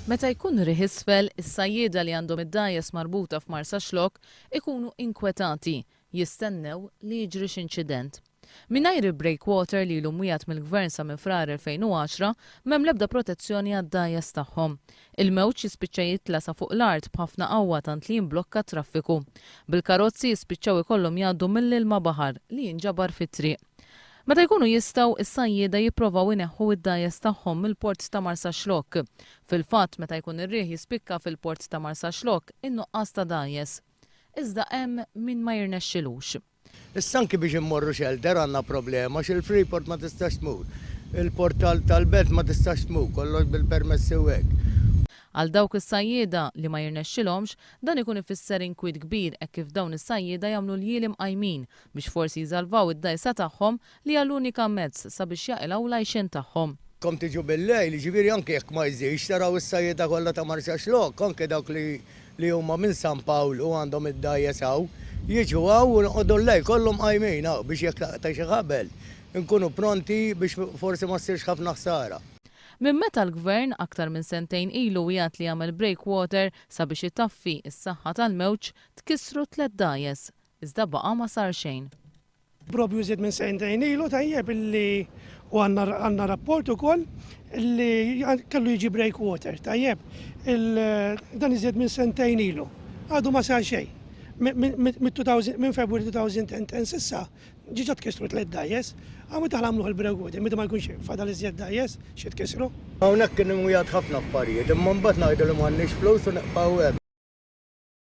Meta jkun riħ isfel, is-sajjieda li għandhom id-dajes marbuta f'Marsa Xlokk ikunu inkwetati, jistennew li jiġri x'inċident. Mingħajr il-breakwater li l-umwijat mill-gvern sa minn frar 2010 m'hemm l-ebda protezzjoni għad-dajes tagħhom. Il-mewġ jispiċċa jitla sa fuq l-art b'ħafna qawwa tant li jimblokka traffiku. Bil-karozzi jispiċċaw ikollhom jgħaddu mill-ilma baħar li jinġabar fit-triq. Meta jkunu jistgħu is-sajjieda jippruvaw ineħħu id-dajes tagħhom mill-port ta' Marsa Xlokk. Fil-fatt meta jkun ir-riħ jispikka fil-port ta' Marsa Xlokk in-nuqqas ta' dajes. Iżda hemm min ma jirnexxilux. Issa anki biex immorru shelter għandna problema x'il-Freeport ma tistax tmur. Il-port tal-belt ma tistax tmur, kollox bil-permessi u hekk. Għal dawk is-sajjieda li ma jirnexxilhomx, dan ikun ifisser inkwiet kbir hekk kif dawn is-sajjieda jagħmlu l-jielim qajmin biex forsi jżalvaw id-dajsa tagħhom li hija l-unika mezz sabiex jaqilgħu l-għajxin tagħhom. Kom tiġu bil-lejl, ġifieri anke jekk ma jżix taraw is-sajjieda kollha ta' Marsa Xlokk, anke dawk li huma minn San Pawl u għandhom id-dajes hawn, jiġu hawn u nqogħdu l-lejl kollhom qajmin hawn biex jekk ta' xi ħabel inkunu pronti biex forsi ma ssirx ħafna ħsara. Minn meta l-gvern aktar minn sentejn ilu jgħat li jagħmel breakwater sabiex itaffi s-saħħa tal-mewġ tkissru 3 dajes, iżda baqa' ma sar xejn. Propju żied minn sentejn ilu tajjeb illi u għandna rapport ukoll li kellu jiġi breakwater tajjeb. Dan iżjed minn sentejn ilu. Għadu ma sar xejn. Minn February 2010 sissa ġiġa tkissru 3 dajes, għamu taħlamlu għal-breakwater, meta ma jkunx fadal iżjed dajes, xi tkissru. Hawnhekk kien imwijat ħafna affarijiet, imma mbagħad ngħidu li m'għandniex flus u neqgħu hemm.